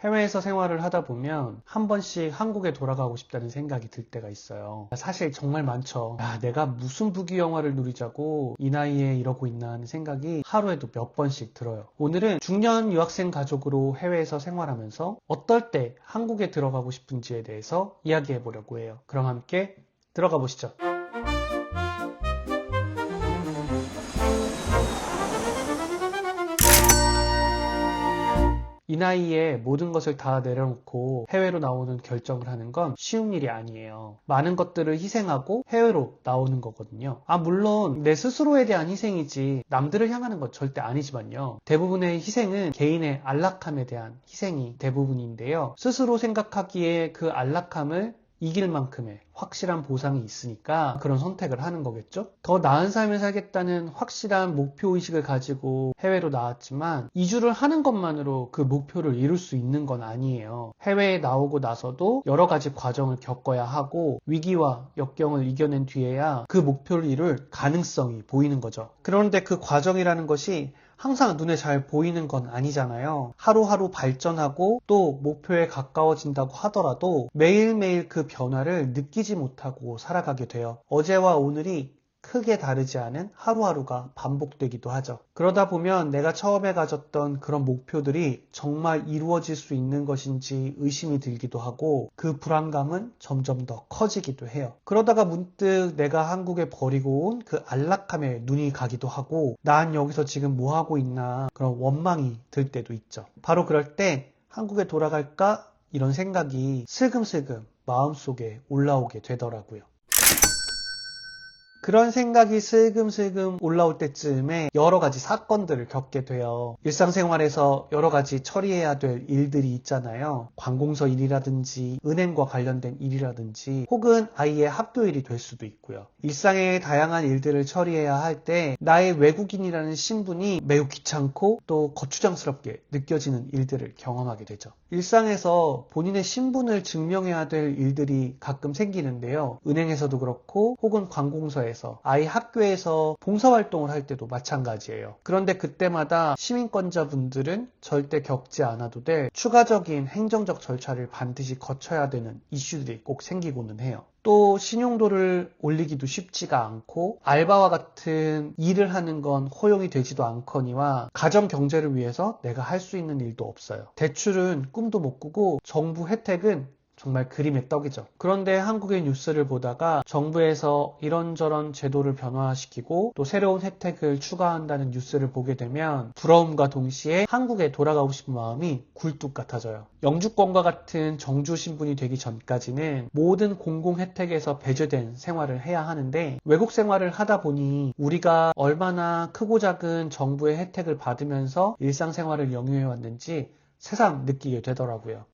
해외에서 생활을 하다 보면 한 번씩 한국에 돌아가고 싶다는 생각이 들 때가 있어요. 사실 정말 많죠. 내가 무슨 부귀영화를 누리자고 이 나이에 이러고 있나 하는 생각이 하루에도 몇 번씩 들어요. 오늘은 중년 유학생 가족으로 해외에서 생활하면서 어떨 때 한국에 들어가고 싶은지에 대해서 이야기해 보려고 해요. 그럼 함께 들어가 보시죠. 이 나이에 모든 것을 다 내려놓고 해외로 나오는 결정을 하는 건 쉬운 일이 아니에요. 많은 것들을 희생하고 해외로 나오는 거거든요. 물론 내 스스로에 대한 희생이지 남들을 향하는 건 절대 아니지만요. 대부분의 희생은 개인의 안락함에 대한 희생이 대부분인데요. 스스로 생각하기에 그 안락함을 이길 만큼의 확실한 보상이 있으니까 그런 선택을 하는 거겠죠? 더 나은 삶을 살겠다는 확실한 목표의식을 가지고 해외로 나왔지만 이주를 하는 것만으로 그 목표를 이룰 수 있는 건 아니에요. 해외에 나오고 나서도 여러 가지 과정을 겪어야 하고 위기와 역경을 이겨낸 뒤에야 그 목표를 이룰 가능성이 보이는 거죠. 그런데 그 과정이라는 것이 항상 눈에 잘 보이는 건 아니잖아요. 하루하루 발전하고 또 목표에 가까워진다고 하더라도 매일매일 그 변화를 느끼지 못하고 살아가게 돼요. 어제와 오늘이 크게 다르지 않은 하루하루가 반복되기도 하죠. 그러다 보면 내가 처음에 가졌던 그런 목표들이 정말 이루어질 수 있는 것인지 의심이 들기도 하고 그 불안감은 점점 더 커지기도 해요. 그러다가 문득 내가 한국에 버리고 온 그 안락함에 눈이 가기도 하고 난 여기서 지금 뭐 하고 있나 그런 원망이 들 때도 있죠. 바로 그럴 때 한국에 돌아갈까? 이런 생각이 슬금슬금 마음속에 올라오게 되더라고요. 그런 생각이 슬금슬금 올라올 때쯤에 여러 가지 사건들을 겪게 돼요. 일상생활에서 여러 가지 처리해야 될 일들이 있잖아요. 관공서 일이라든지 은행과 관련된 일이라든지 혹은 아이의 학교 일이 될 수도 있고요. 일상의 다양한 일들을 처리해야 할 때 나의 외국인이라는 신분이 매우 귀찮고 또 거추장스럽게 느껴지는 일들을 경험하게 되죠. 일상에서 본인의 신분을 증명해야 될 일들이 가끔 생기는데요. 은행에서도 그렇고 혹은 관공서에 아이 학교에서 봉사활동을 할 때도 마찬가지예요. 그런데 그때마다 시민권자분들은 절대 겪지 않아도 될 추가적인 행정적 절차를 반드시 거쳐야 되는 이슈들이 꼭 생기고는 해요. 또 신용도를 올리기도 쉽지가 않고 알바와 같은 일을 하는 건 허용이 되지도 않거니와 가정 경제를 위해서 내가 할 수 있는 일도 없어요. 대출은 꿈도 못 꾸고 정부 혜택은 정말 그림의 떡이죠. 그런데 한국의 뉴스를 보다가 정부에서 이런저런 제도를 변화시키고 또 새로운 혜택을 추가한다는 뉴스를 보게 되면 부러움과 동시에 한국에 돌아가고 싶은 마음이 굴뚝 같아져요. 영주권과 같은 정주 신분이 되기 전까지는 모든 공공 혜택에서 배제된 생활을 해야 하는데 외국 생활을 하다 보니 우리가 얼마나 크고 작은 정부의 혜택을 받으면서 일상생활을 영위해 왔는지 새삼 느끼게 되더라고요.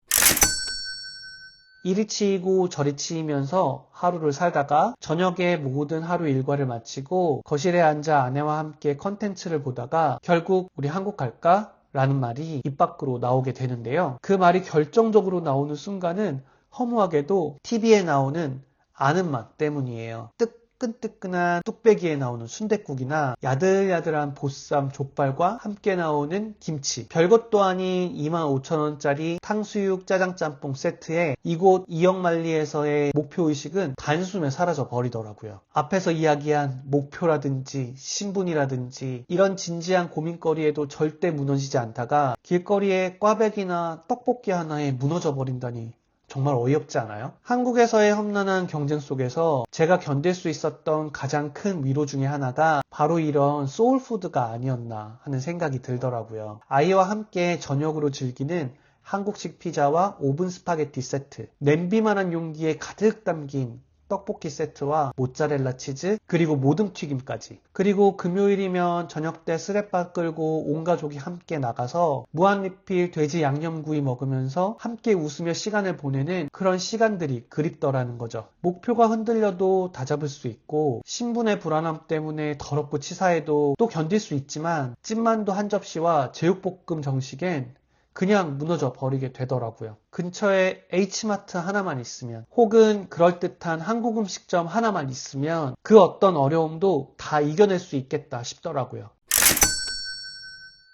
이리 치이고 저리 치이면서 하루를 살다가 저녁에 모든 하루 일과를 마치고 거실에 앉아 아내와 함께 컨텐츠를 보다가 결국 우리 한국 갈까? 라는 말이 입 밖으로 나오게 되는데요. 그 말이 결정적으로 나오는 순간은 허무하게도 TV에 나오는 아는 맛 때문이에요. 뜨끈뜨끈한 뚝배기에 나오는 순댓국이나 야들야들한 보쌈 족발과 함께 나오는 김치, 별것도 아닌 25,000원짜리 탕수육 짜장짬뽕 세트에 이곳 이영만리에서의 목표의식은 단숨에 사라져 버리더라고요. 앞에서 이야기한 목표라든지 신분이라든지 이런 진지한 고민거리에도 절대 무너지지 않다가 길거리에 꽈배기나 떡볶이 하나에 무너져 버린다니 정말 어이없지 않아요? 한국에서의 험난한 경쟁 속에서 제가 견딜 수 있었던 가장 큰 위로 중에 하나가 바로 이런 소울푸드가 아니었나 하는 생각이 들더라고요. 아이와 함께 저녁으로 즐기는 한국식 피자와 오븐 스파게티 세트, 냄비만한 용기에 가득 담긴 떡볶이 세트와 모짜렐라 치즈 그리고 모듬튀김까지. 그리고 금요일이면 저녁 때 스낵바 끌고 온 가족이 함께 나가서 무한리필 돼지 양념구이 먹으면서 함께 웃으며 시간을 보내는 그런 시간들이 그립더라는 거죠. 목표가 흔들려도 다잡을 수 있고 신분의 불안함 때문에 더럽고 치사해도 또 견딜 수 있지만 찐만두 한 접시와 제육볶음 정식엔 그냥 무너져 버리게 되더라고요. 근처에 H마트 하나만 있으면 혹은 그럴듯한 한국 음식점 하나만 있으면 그 어떤 어려움도 다 이겨낼 수 있겠다 싶더라고요.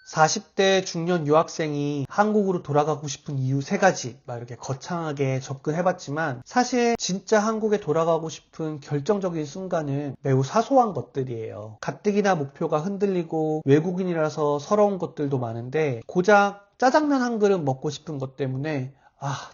40대 중년 유학생이 한국으로 돌아가고 싶은 이유 3가지 막 이렇게 거창하게 접근해봤지만 사실 진짜 한국에 돌아가고 싶은 결정적인 순간은 매우 사소한 것들이에요. 가뜩이나 목표가 흔들리고 외국인이라서 서러운 것들도 많은데 고작 짜장면 한 그릇 먹고 싶은 것 때문에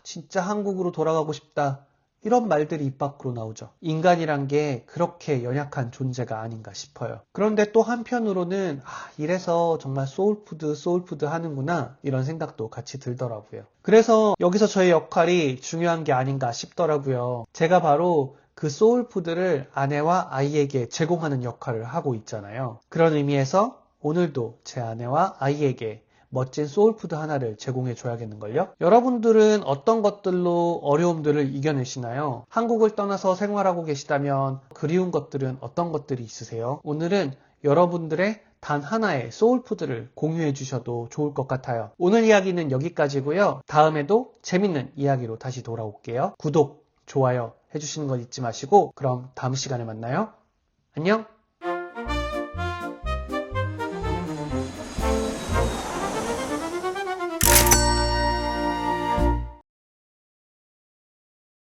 진짜 한국으로 돌아가고 싶다. 이런 말들이 입 밖으로 나오죠. 인간이란 게 그렇게 연약한 존재가 아닌가 싶어요. 그런데 또 한편으로는 이래서 정말 소울푸드 하는구나 이런 생각도 같이 들더라고요. 그래서 여기서 저의 역할이 중요한 게 아닌가 싶더라고요. 제가 바로 그 소울푸드를 아내와 아이에게 제공하는 역할을 하고 있잖아요. 그런 의미에서 오늘도 제 아내와 아이에게 멋진 소울푸드 하나를 제공해 줘야겠는걸요? 여러분들은 어떤 것들로 어려움들을 이겨내시나요? 한국을 떠나서 생활하고 계시다면 그리운 것들은 어떤 것들이 있으세요? 오늘은 여러분들의 단 하나의 소울푸드를 공유해 주셔도 좋을 것 같아요. 오늘 이야기는 여기까지고요. 다음에도 재밌는 이야기로 다시 돌아올게요. 구독, 좋아요 해주시는 건 잊지 마시고 그럼 다음 시간에 만나요. 안녕!